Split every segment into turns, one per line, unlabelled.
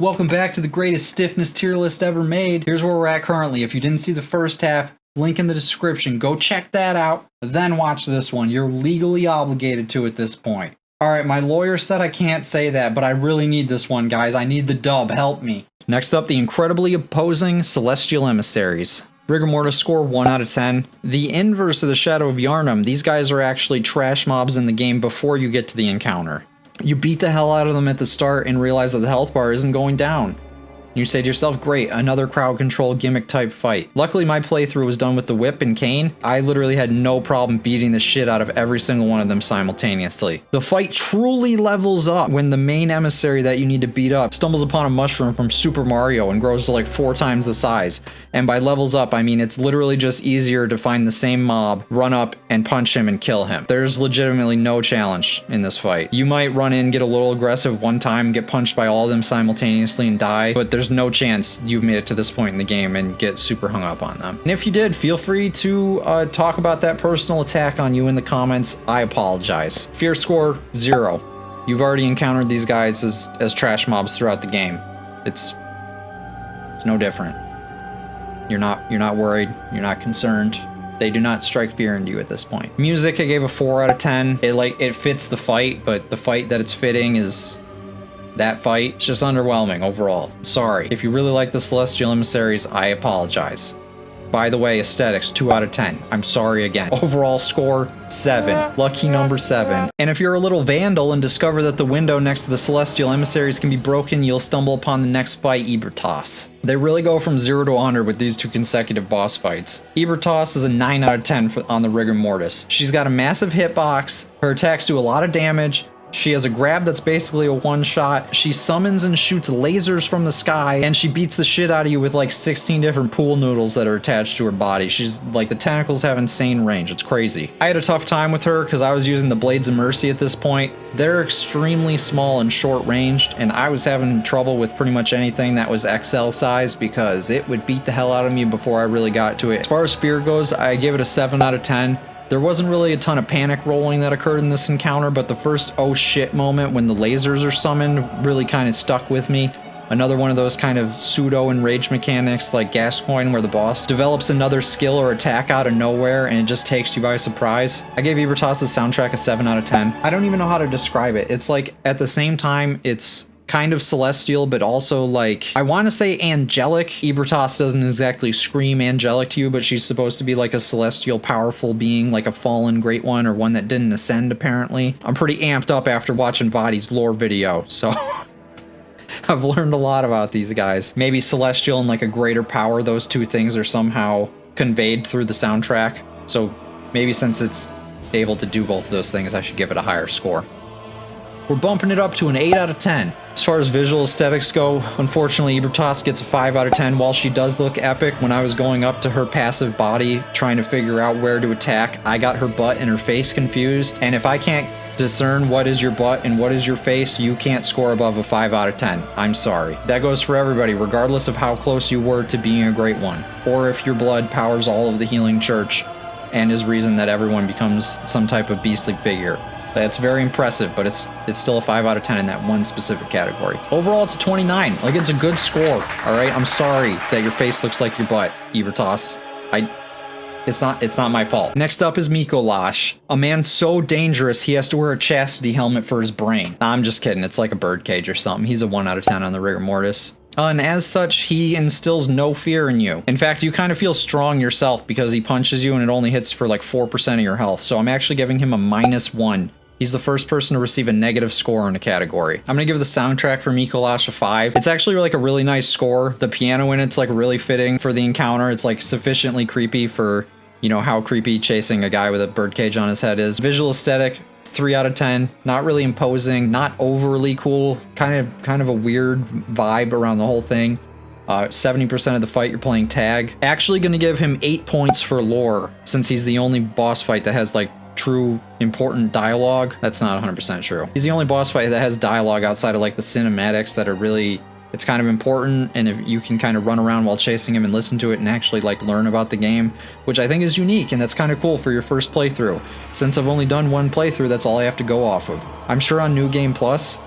Welcome back to the greatest stiffness tier list ever made. Here's where we're at currently. If you didn't see the first half, link in the description. Go check that out, then watch this one. You're legally obligated to at this point. Alright, my lawyer said I can't say that, but I really need this one, guys. I need the dub. Help me. Next up, the incredibly opposing Celestial Emissaries. Rigor Mortis score 1 out of 10. The inverse of the Shadow of Yharnam, these guys are actually trash mobs in the game before you get to the encounter. You beat the hell out of them at the start and realize that the health bar isn't going down. You say to yourself, great, another crowd control gimmick type fight. Luckily my playthrough was done with the whip and cane. I literally had no problem beating the shit out of every single one of them simultaneously. The fight truly levels up when the main emissary that you need to beat up stumbles upon a mushroom from Super Mario and grows to like 4 times the size. And by levels up, I mean it's literally just easier to find the same mob, run up and punch him and kill him. There's legitimately no challenge in this fight. You might run in, get a little aggressive one time, get punched by all of them simultaneously and die, but there's no chance you've made it to this point in the game and get super hung up on them. And if you did, feel free to talk about that personal attack on you in the comments. I apologize. Fear score 0. You've already encountered these guys as trash mobs throughout the game. It's no different. You're not worried. You're not concerned. They do not strike fear into you at this point. Music, I gave a 4 out of 10. It fits the fight, but the fight that it's fitting is that fight. It's just underwhelming overall. Sorry. If you really like the Celestial Emissaries, I apologize. By the way, aesthetics, 2 out of 10. I'm sorry again. Overall score, 7. Lucky number 7. And if you're a little vandal and discover that the window next to the Celestial Emissaries can be broken, you'll stumble upon the next fight, Ebrietas. They really go from 0 to 100 with these 2 consecutive boss fights. Ebrietas is a 9 out of 10 on the Rigor Mortis. She's got a massive hitbox, her attacks do a lot of damage, she has a grab that's basically a one-shot, she summons and shoots lasers from the sky, and she beats the shit out of you with like 16 different pool noodles that are attached to her body. She's like, the tentacles have insane range, it's crazy. I had a tough time with her because I was using the Blades of Mercy at this point. They're extremely small and short-ranged, and I was having trouble with pretty much anything that was XL size because it would beat the hell out of me before I really got to it. As far as fear goes, I gave it a 7 out of 10. There wasn't really a ton of panic rolling that occurred in this encounter, but the first oh shit moment when the lasers are summoned really kind of stuck with me. Another one of those kind of pseudo enrage mechanics like Gascoigne where the boss develops another skill or attack out of nowhere and it just takes you by surprise. I gave Ebrietas' soundtrack a 7 out of 10. I don't even know how to describe it. It's like, at the same time, it's kind of celestial, but also like, I want to say angelic. Ebrietas doesn't exactly scream angelic to you, but she's supposed to be like a celestial powerful being, like a fallen great one or one that didn't ascend apparently. I'm pretty amped up after watching Vadi's lore video, so I've learned a lot about these guys. Maybe celestial and like a greater power, those two things are somehow conveyed through the soundtrack. So maybe since it's able to do both of those things, I should give it a higher score. We're bumping it up to an 8 out of 10. As far as visual aesthetics go, unfortunately Ebrietas gets a 5 out of 10. While she does look epic, when I was going up to her passive body trying to figure out where to attack, I got her butt and her face confused. And if I can't discern what is your butt and what is your face, you can't score above a 5 out of 10. I'm sorry. That goes for everybody, regardless of how close you were to being a great one, or if your blood powers all of the healing church and is reason that everyone becomes some type of beastly figure. That's very impressive, but it's still a 5 out of 10 in that one specific category. Overall, it's a 29. Like, it's a good score, all right? I'm sorry that your face looks like your butt, Ebrietas. It's not my fault. Next up is Micolash, a man so dangerous he has to wear a chastity helmet for his brain. Nah, I'm just kidding. It's like a birdcage or something. He's a 1 out of 10 on the Rigor Mortis. And as such, he instills no fear in you. In fact, you kind of feel strong yourself because he punches you and it only hits for like 4% of your health. So I'm actually giving him a -1. He's the first person to receive a negative score in a category. I'm gonna give the soundtrack for Micolash a 5. It's actually like a really nice score. The piano in it's like really fitting for the encounter. It's like sufficiently creepy for, you know, how creepy chasing a guy with a birdcage on his head is. Visual aesthetic, 3 out of 10. Not really imposing, not overly cool. Kind of a weird vibe around the whole thing. 70% of the fight you're playing tag. Actually gonna give him 8 points for lore, since he's the only boss fight that has like true important dialogue. That's not 100% true. He's the only boss fight that has dialogue outside of like the cinematics that are really, it's kind of important, and if you can kind of run around while chasing him and listen to it and actually like learn about the game, which I think is unique and that's kind of cool for your first playthrough. Since I've only done one playthrough, that's all I have to go off of. I'm sure on New Game Plus,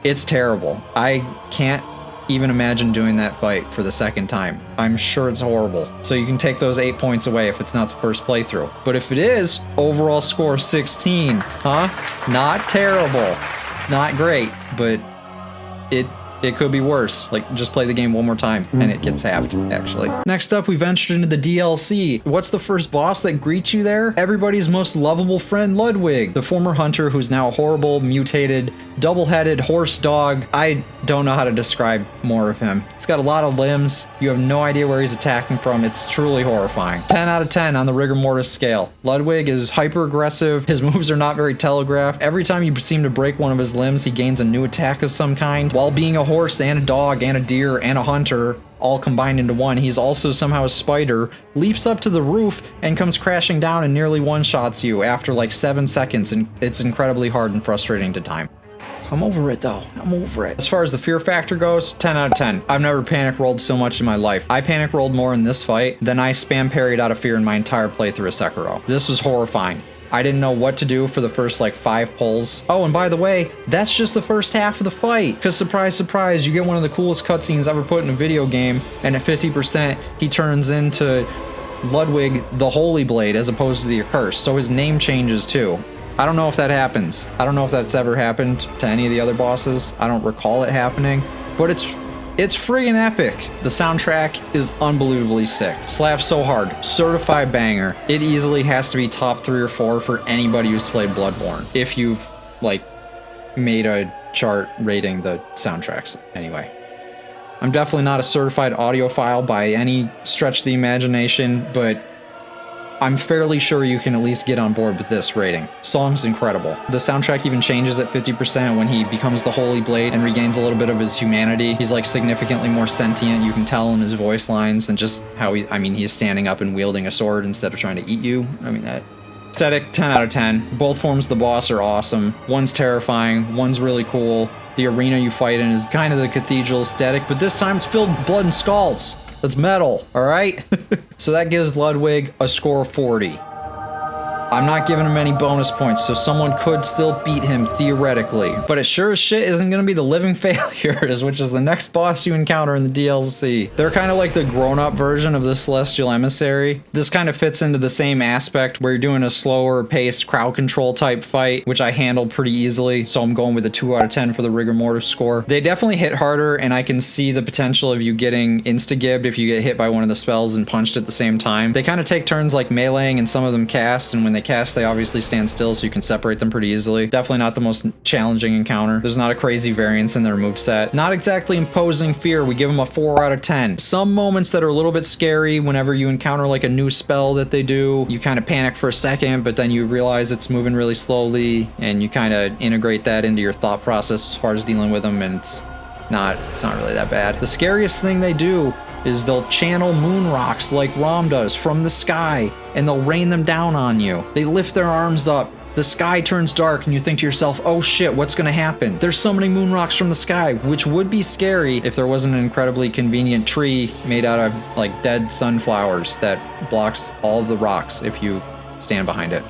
it's terrible. I can't even imagine doing that fight for the second time. I'm sure it's horrible. So you can take those 8 points away if it's not the first playthrough. But if it is, overall score 16, huh? Not terrible. Not great, but it could be worse. Like, just play the game one more time and it gets halved, actually. Next up, we ventured into the DLC. What's the first boss that greets you there? Everybody's most lovable friend, Ludwig, the former hunter who's now a horrible, mutated, double-headed horse dog. I don't know how to describe more of him. He's got a lot of limbs. You have no idea where he's attacking from. It's truly horrifying. 10 out of 10 on the rigor mortis scale. Ludwig is hyper-aggressive. His moves are not very telegraphed. Every time you seem to break one of his limbs, he gains a new attack of some kind. While being a horse and a dog and a deer and a hunter all combined into one, he's also somehow a spider, leaps up to the roof and comes crashing down and nearly one-shots you after like 7 seconds, and it's incredibly hard and frustrating to time. I'm over it though. I'm over it. As far as the fear factor goes, 10 out of 10. I've never panic rolled so much in my life. I panic rolled more in this fight than I spam parried out of fear in my entire playthrough of Sekiro. This was horrifying. I didn't know what to do for the first like 5 pulls. Oh, and by the way, that's just the first half of the fight. Because surprise, surprise, you get one of the coolest cutscenes ever put in a video game, and at 50%, he turns into Ludwig the Holy Blade as opposed to the Accursed. So his name changes too. I don't know if that happens. I don't know if that's ever happened to any of the other bosses. I don't recall it happening, but it's friggin' epic. The soundtrack is unbelievably sick. Slaps so hard. Certified banger. It easily has to be top 3 or 4 for anybody who's played Bloodborne. If you've, like, made a chart rating the soundtracks. Anyway. I'm definitely not a certified audiophile by any stretch of the imagination, but I'm fairly sure you can at least get on board with this rating. Song's incredible. The soundtrack even changes at 50% when he becomes the Holy Blade and regains a little bit of his humanity. He's like significantly more sentient. You can tell in his voice lines and just how he's standing up and wielding a sword instead of trying to eat you. I mean, that aesthetic, 10 out of 10. Both forms of the boss are awesome. One's terrifying, one's really cool. The arena you fight in is kind of the cathedral aesthetic, but this time it's filled with blood and skulls. That's metal, all right? So that gives Ludwig a score of 40. I'm not giving him any bonus points, so someone could still beat him theoretically. But it sure as shit isn't going to be the living failures, which is the next boss you encounter in the DLC. They're kind of like the grown-up version of the Celestial Emissary. This kind of fits into the same aspect where you're doing a slower paced crowd control type fight, which I handled pretty easily, so I'm going with a 2 out of 10 for the rigor mortis score. They definitely hit harder, and I can see the potential of you getting insta-gibbed if you get hit by one of the spells and punched at the same time. They kind of take turns like meleeing, and some of them cast, and when they cast, they obviously stand still, so you can separate them pretty easily. Definitely not the most challenging encounter. There's not a crazy variance in their moveset. Not exactly imposing fear. We give them a 4 out of 10. Some moments that are a little bit scary whenever you encounter like a new spell that they do. You kind of panic for a second, but then you realize it's moving really slowly, and you kind of integrate that into your thought process as far as dealing with them, and it's not really that bad. The scariest thing they do is they'll channel moon rocks like Rom does from the sky, and they'll rain them down on you. They lift their arms up, the sky turns dark, and you think to yourself, oh shit, what's gonna happen? They're summoning moon rocks from the sky, which would be scary if there wasn't an incredibly convenient tree made out of like dead sunflowers that blocks all of the rocks if you stand behind it.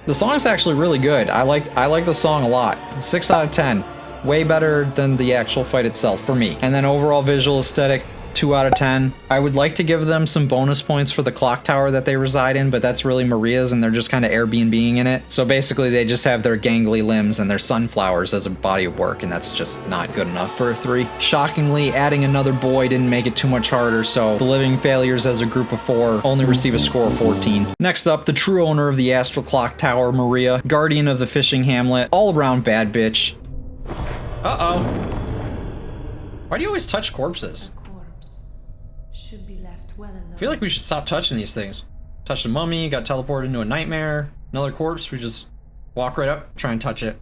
The song's actually really good. I like the song a lot. 6 out of 10. Way better than the actual fight itself for me. And then overall visual aesthetic, 2 out of 10. I would like to give them some bonus points for the clock tower that they reside in, but that's really Maria's, and they're just kind of Airbnb-ing in it. So basically they just have their gangly limbs and their sunflowers as a body of work, and that's just not good enough for a 3. Shockingly, adding another boy didn't make it too much harder, so the living failures as a group of 4 only receive a score of 14. Next up, the true owner of the astral clock tower, Maria, guardian of the fishing hamlet, all-around bad bitch. Uh-oh. Why do you always touch corpses? I feel like we should stop touching these things. Touch the mummy, got teleported into a nightmare. Another corpse, we just walk right up, try and touch it.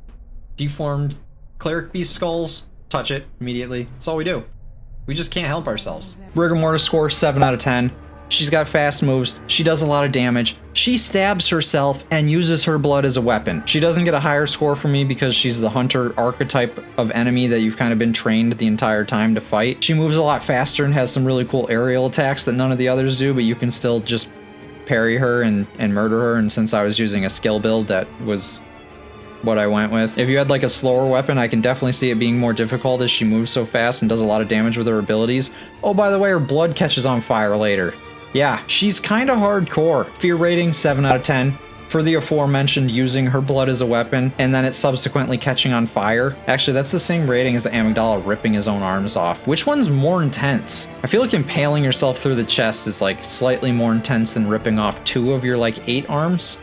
Deformed cleric beast skulls, touch it immediately. That's all we do. We just can't help ourselves. Rigor mortis score, 7 out of 10. She's got fast moves, she does a lot of damage. She stabs herself and uses her blood as a weapon. She doesn't get a higher score from me because she's the hunter archetype of enemy that you've kind of been trained the entire time to fight. She moves a lot faster and has some really cool aerial attacks that none of the others do, but you can still just parry her and murder her, and since I was using a skill build that was what I went with. If you had like a slower weapon, I can definitely see it being more difficult as she moves so fast and does a lot of damage with her abilities. Oh, by the way, her blood catches on fire later. Yeah, she's kind of hardcore. Fear rating, 7 out of 10. For the aforementioned using her blood as a weapon, and then it subsequently catching on fire. Actually, that's the same rating as the amygdala ripping his own arms off. Which one's more intense? I feel like impaling yourself through the chest is like slightly more intense than ripping off 2 of your like 8 arms.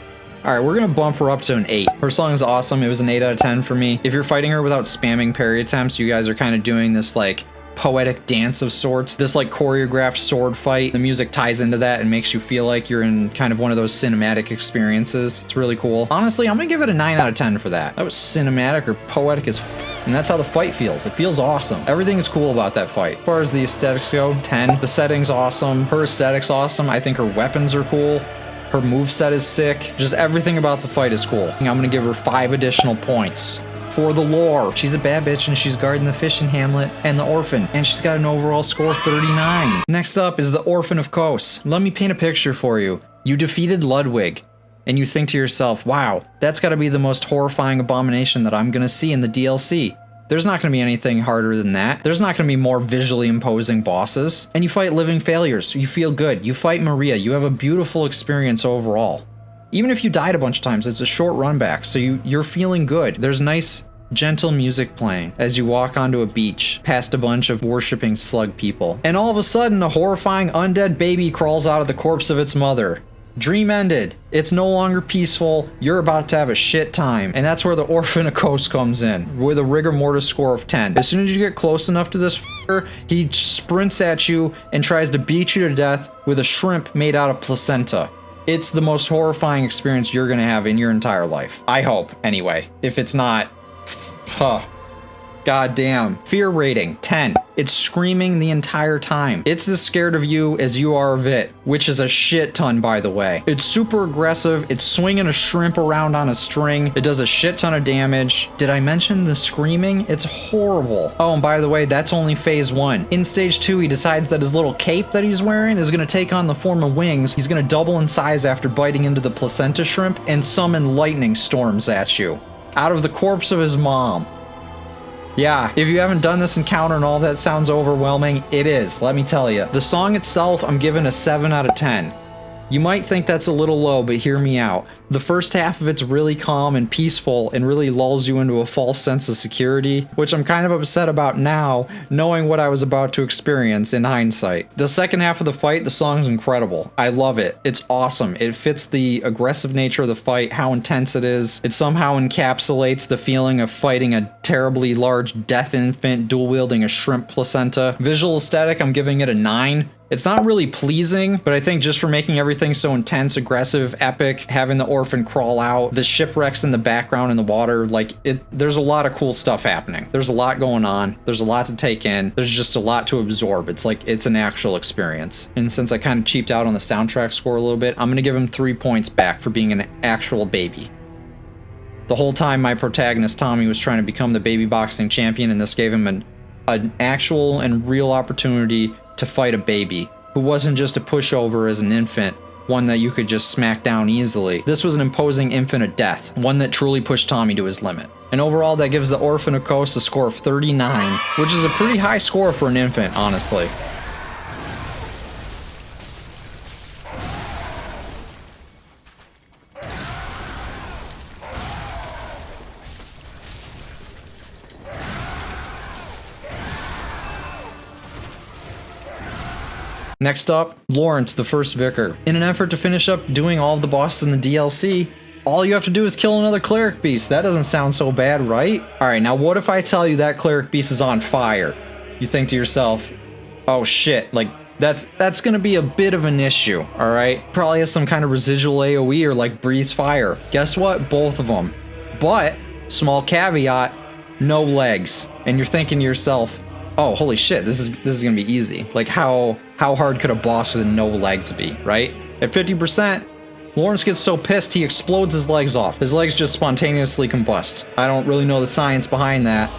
Alright, we're gonna bump her up to an 8. Her song is awesome. It was an 8 out of 10 for me. If you're fighting her without spamming parry attempts, you guys are kind of doing this like poetic dance of sorts, this like choreographed sword fight. The music ties into that and makes you feel like you're in kind of one of those cinematic experiences. It's really cool. Honestly, I'm gonna give it a 9 out of 10 for that. That was cinematic or poetic as f, and that's how the fight feels. It feels awesome. Everything is cool about that fight. As far as the aesthetics go, 10. The setting's awesome. Her aesthetics awesome. I think her weapons are cool. Her moveset is sick. Just everything about the fight is cool. I'm gonna give her 5 additional points. For the lore. She's a bad bitch and she's guarding the fishing hamlet and the orphan, and she's got an overall score of 39. Next up is the Orphan of Kos. Let me paint a picture for you. You defeated Ludwig, and you think to yourself, wow, that's gotta be the most horrifying abomination that I'm gonna see in the DLC. There's not gonna be anything harder than that. There's not gonna be more visually imposing bosses. And you fight living failures. You feel good. You fight Maria. You have a beautiful experience overall. Even if you died a bunch of times, it's a short run back, so you're feeling good. There's nice, gentle music playing as you walk onto a beach past a bunch of worshipping slug people. And all of a sudden, a horrifying undead baby crawls out of the corpse of its mother. Dream ended. It's no longer peaceful. You're about to have a shit time. And that's where the Orphan of Kos comes in, with a rigor mortis score of 10. As soon as you get close enough to this f***er, he sprints at you and tries to beat you to death with a shrimp made out of placenta. It's the most horrifying experience you're gonna have in your entire life. I hope, anyway. If it's not, huh. God damn. Fear rating, 10. It's screaming the entire time. It's as scared of you as you are of it, which is a shit ton, by the way. It's super aggressive. It's swinging a shrimp around on a string. It does a shit ton of damage. Did I mention the screaming? It's horrible. Oh, and by the way, that's only phase 1. In stage 2, he decides that his little cape that he's wearing is going to take on the form of wings. He's going to double in size after biting into the placenta shrimp and summon lightning storms at you out of the corpse of his mom. Yeah, if you haven't done this encounter and all that sounds overwhelming, it is, let me tell you. The song itself, I'm giving a 7 out of 10. You might think that's a little low, but hear me out. The first half of it's really calm and peaceful and really lulls you into a false sense of security, which I'm kind of upset about now, knowing what I was about to experience in hindsight. The second half of the fight, the song's incredible. I love it. It's awesome. It fits the aggressive nature of the fight, how intense it is. It somehow encapsulates the feeling of fighting a terribly large death infant dual-wielding a shrimp placenta. Visual aesthetic, I'm giving it a 9. It's not really pleasing, but I think just for making everything so intense, aggressive, epic, having the orphan crawl out, the shipwrecks in the background in the water, like, there's a lot of cool stuff happening. There's a lot going on. There's a lot to take in. There's just a lot to absorb. It's like, it's an actual experience. And since I kind of cheaped out on the soundtrack score a little bit, I'm gonna give him 3 points back for being an actual baby. The whole time my protagonist, Tommy, was trying to become the baby boxing champion, and this gave him an actual and real opportunity to fight a baby who wasn't just a pushover as an infant, one that you could just smack down easily. This was an imposing infant of death, one that truly pushed Tommy to his limit. And overall, that gives the Orphan of Kos a score of 39, which is a pretty high score for an infant, honestly. Next up, Laurence, the first vicar. In an effort to finish up doing all of the bosses in the DLC, all you have to do is kill another cleric beast. That doesn't sound so bad, right? Alright, now what if I tell you that cleric beast is on fire? You think to yourself, oh shit, like, that's gonna be a bit of an issue, alright? Probably has some kind of residual AoE or like breathes fire. Guess what? Both of them. But, small caveat, no legs. And you're thinking to yourself, oh, holy shit, this is gonna be easy. Like, how hard could a boss with no legs be, right? At 50%, Laurence gets so pissed he explodes his legs off. His legs just spontaneously combust. I don't really know the science behind that,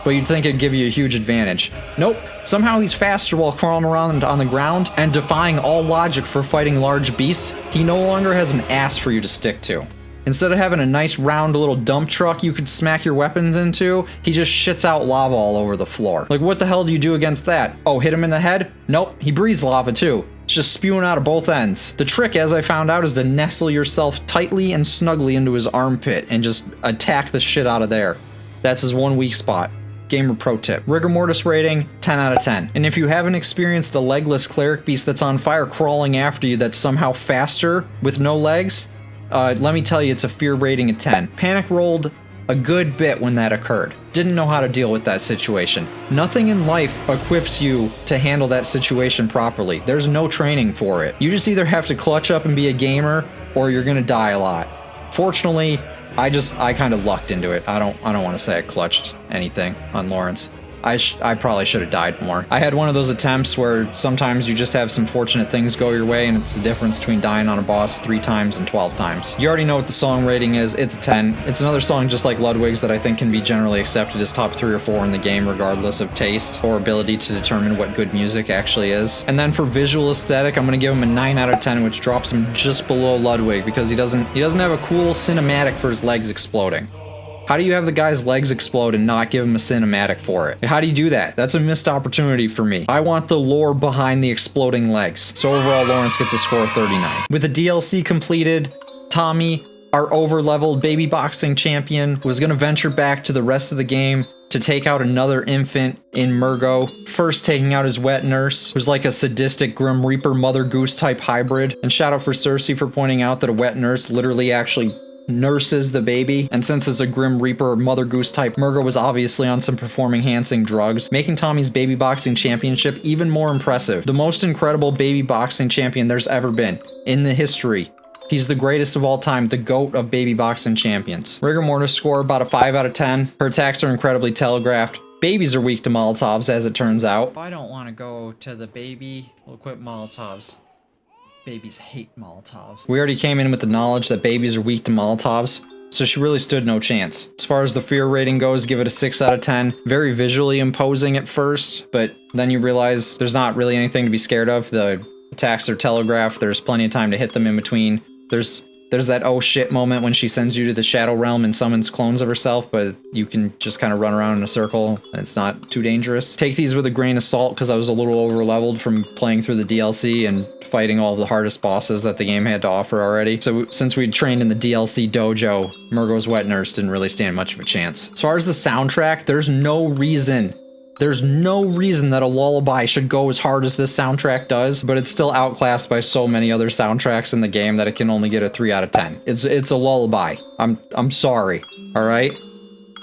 but you'd think it'd give you a huge advantage. Nope, somehow he's faster while crawling around on the ground, and defying all logic for fighting large beasts, he no longer has an ass for you to stick to. Instead of having a nice round little dump truck you could smack your weapons into, he just shits out lava all over the floor. Like, what the hell do you do against that? Oh, hit him in the head? Nope, he breathes lava too. It's just spewing out of both ends. The trick, as I found out, is to nestle yourself tightly and snugly into his armpit and just attack the shit out of there. That's his one weak spot. Gamer pro tip. Rigor mortis rating, 10 out of 10. And if you haven't experienced a legless cleric beast that's on fire crawling after you that's somehow faster with no legs, let me tell you, it's a fear rating of 10. Panic rolled a good bit when that occurred. Didn't know how to deal with that situation. Nothing in life equips you to handle that situation properly. There's no training for it. You just either have to clutch up and be a gamer, or you're gonna die a lot. Fortunately, I kind of lucked into it. I don't want to say I clutched anything on Laurence. I probably should have died more. I had one of those attempts where sometimes you just have some fortunate things go your way, and it's the difference between dying on a boss 3 times and 12 times. You already know what the song rating is. It's a 10. It's another song just like Ludwig's that I think can be generally accepted as top 3 or 4 in the game, regardless of taste or ability to determine what good music actually is. And then for visual aesthetic, I'm going to give him a 9 out of 10, which drops him just below Ludwig because he doesn't have a cool cinematic for his legs exploding. How do you have the guy's legs explode and not give him a cinematic for it? How do you do that? That's a missed opportunity for me. I want the lore behind the exploding legs. So overall, Laurence gets a score of 39. With the DLC completed, Tommy, our over-leveled baby boxing champion, was going to venture back to the rest of the game to take out another infant in Mergo. First taking out his wet nurse, who's like a sadistic Grim Reaper Mother Goose type hybrid. And shout out for Cersei for pointing out that a wet nurse literally actually nurses the baby, and since it's a Grim Reaper Mother Goose type, Mergo was obviously on some performing-enhancing drugs, making Tommy's baby boxing championship even more impressive. The most incredible baby boxing champion there's ever been in the history. He's the greatest of all time, the GOAT of baby boxing champions. Rigor mortis score about a 5 out of 10. Her attacks are incredibly telegraphed. Babies are weak to Molotovs, as it turns out. If I don't want to go to the baby, we'll equip Molotovs. Babies hate Molotovs. We already came in with the knowledge that babies are weak to Molotovs, so she really stood no chance. As far as the fear rating goes, give it a 6 out of 10. Very visually imposing at first, but then you realize there's not really anything to be scared of. The attacks are telegraphed, there's plenty of time to hit them in between. There's that oh shit moment when she sends you to the Shadow Realm and summons clones of herself, but you can just kind of run around in a circle and it's not too dangerous. Take these with a grain of salt because I was a little over-leveled from playing through the DLC and fighting all of the hardest bosses that the game had to offer already. So since we'd trained in the DLC dojo, Mergo's wet nurse didn't really stand much of a chance. As far as the soundtrack, there's no reason that a lullaby should go as hard as this soundtrack does, but it's still outclassed by so many other soundtracks in the game that it can only get a 3 out of 10. It's a lullaby. I'm sorry. All right?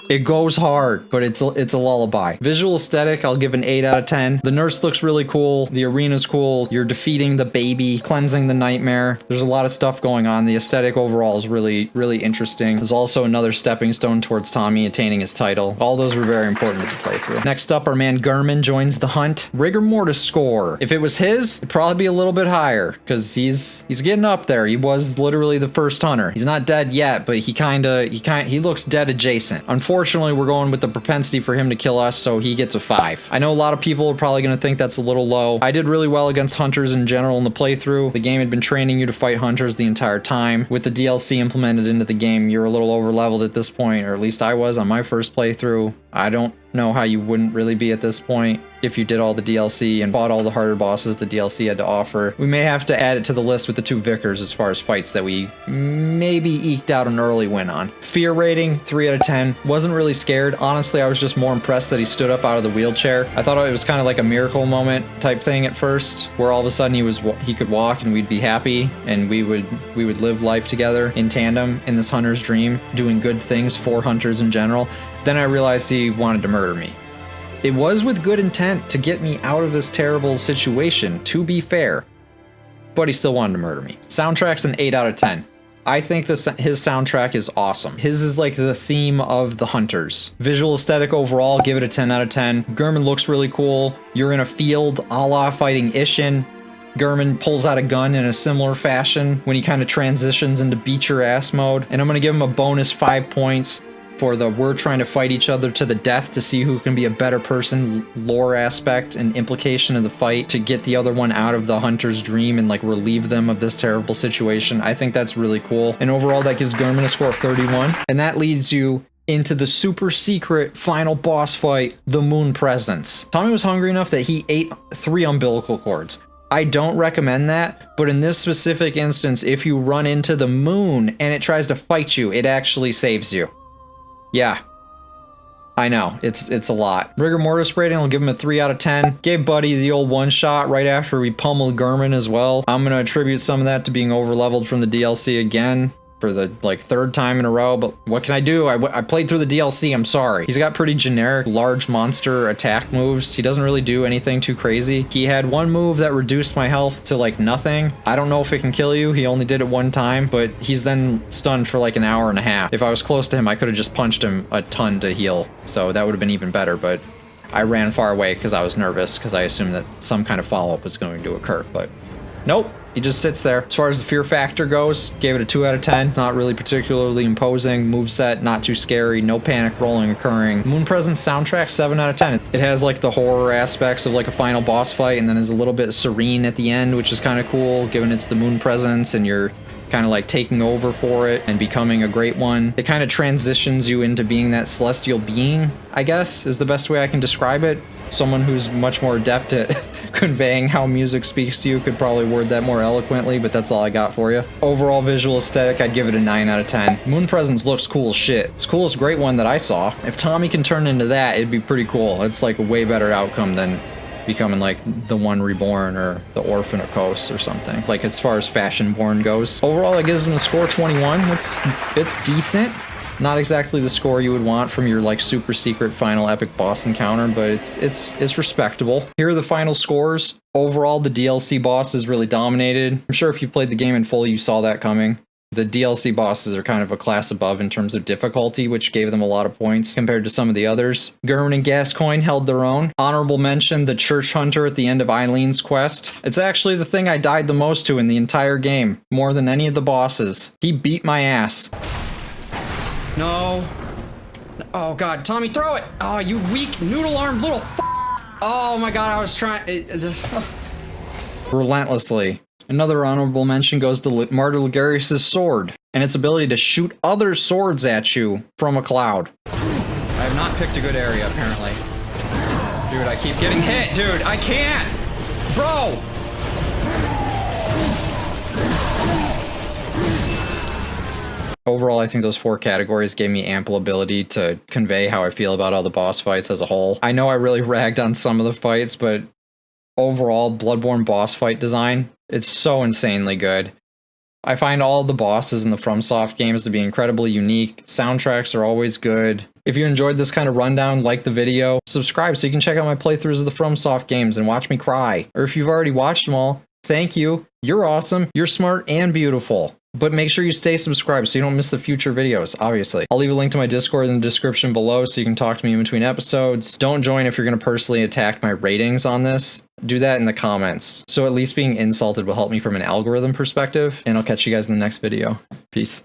It goes hard, but it's a lullaby. Visual aesthetic, I'll give an 8 out of 10. The nurse looks really cool. The arena's cool. You're defeating the baby, cleansing the nightmare. There's a lot of stuff going on. The aesthetic overall is really, really interesting. There's also another stepping stone towards Tommy attaining his title. All those were very important to play through. Next up, our man Gehrman joins the hunt. Rigor mortis score. If it was his, it'd probably be a little bit higher, because he's getting up there. He was literally the first hunter. He's not dead yet, but he looks dead adjacent. Unfortunately, we're going with the propensity for him to kill us, so he gets a 5. I know a lot of people are probably going to think that's a little low. I did really well against hunters in general in the playthrough. The game had been training you to fight hunters the entire time. With the DLC implemented into the game, you're a little over-leveled at this point, or at least I was on my first playthrough. I don't know how you wouldn't really be at this point if you did all the DLC and fought all the harder bosses the DLC had to offer. We may have to add it to the list with the 2 vicars as far as fights that we maybe eked out an early win on. Fear rating, 3 out of 10. Wasn't really scared. Honestly, I was just more impressed that he stood up out of the wheelchair. I thought it was kind of like a miracle moment type thing at first, where all of a sudden he could walk and we'd be happy and we would live life together in tandem in this hunter's dream, doing good things for hunters in general. Then I realized he wanted to murder me. It was with good intent to get me out of this terrible situation, to be fair, but he still wanted to murder me. Soundtrack's an 8 out of 10. I think his soundtrack is awesome. His is like the theme of the hunters. Visual aesthetic overall, give it a 10 out of 10. Gehrman looks really cool. You're in a field a la fighting Ishin. Gehrman pulls out a gun in a similar fashion when he kind of transitions into beat your ass mode. And I'm going to give him a bonus 5 points for the we're trying to fight each other to the death to see who can be a better person lore aspect and implication of the fight to get the other one out of the hunter's dream and like relieve them of this terrible situation. I think that's really cool. And overall that gives Gehrman a score of 31. And that leads you into the super secret final boss fight, the Moon Presence. Tommy was hungry enough that he ate 3 umbilical cords. I don't recommend that, but in this specific instance, if you run into the moon and it tries to fight you, it actually saves you. Yeah. I know, it's a lot. Rigor mortis rating, I'll give him a 3 out of 10. Gave Buddy the old one-shot right after we pummeled Gehrman as well. I'm gonna attribute some of that to being over-leveled from the DLC again for the like 3rd time in a row, but what can I do? I played through the DLC, I'm sorry. He's got pretty generic large monster attack moves. He doesn't really do anything too crazy. He had one move that reduced my health to like nothing. I don't know if it can kill you. He only did it one time, but he's then stunned for like an hour and a half. If I was close to him, I could have just punched him a ton to heal, so that would have been even better, but I ran far away because I was nervous because I assumed that some kind of follow-up was going to occur, but nope. He just sits there. As far as the fear factor goes, gave it a 2 out of 10. It's not really particularly imposing. Moveset, not too scary. No panic rolling occurring. Moon Presence soundtrack, 7 out of 10. It has like the horror aspects of like a final boss fight and then is a little bit serene at the end, which is kind of cool given it's the Moon Presence and you're kind of like taking over for it and becoming a great one. It kind of transitions you into being that celestial being, I guess, is the best way I can describe it. Someone who's much more adept at conveying how music speaks to you could probably word that more eloquently, but that's all I got for you. Overall visual aesthetic, I'd give it a 9 out of 10. Moon Presence looks cool as shit. It's the coolest great one that I saw. If Tommy can turn into that, it'd be pretty cool. It's like a way better outcome than becoming like the One Reborn or the Orphan of Kos or something. Like as far as Fashion Born goes. Overall, it gives him a score 21. It's decent. Not exactly the score you would want from your like super secret final epic boss encounter, but it's respectable. Here are the final scores. Overall, the DLC boss is really dominated. I'm sure if you played the game in full, you saw that coming. The DLC bosses are kind of a class above in terms of difficulty, which gave them a lot of points compared to some of the others. Gehrman and Gascoigne held their own. Honorable mention, the Church Hunter at the end of Eileen's quest. It's actually the thing I died the most to in the entire game, more than any of the bosses. He beat my ass. No. Oh god, Tommy, throw it! Oh, you weak, noodle-armed little f***. Oh my god, I was trying... Relentlessly. Another honorable mention goes to Martyr Ligarius' sword, and its ability to shoot other swords at you from a cloud. I have not picked a good area, apparently. Dude, I keep getting hit, dude, I can't! Bro! Overall, I think those 4 categories gave me ample ability to convey how I feel about all the boss fights as a whole. I know I really ragged on some of the fights, but overall, Bloodborne boss fight design, it's so insanely good. I find all the bosses in the FromSoft games to be incredibly unique. Soundtracks are always good. If you enjoyed this kind of rundown, like the video, subscribe so you can check out my playthroughs of the FromSoft games and watch me cry. Or if you've already watched them all, thank you. You're awesome. You're smart and beautiful. But make sure you stay subscribed so you don't miss the future videos, obviously. I'll leave a link to my Discord in the description below so you can talk to me in between episodes. Don't join if you're going to personally attack my ratings on this. Do that in the comments. So at least being insulted will help me from an algorithm perspective. And I'll catch you guys in the next video. Peace.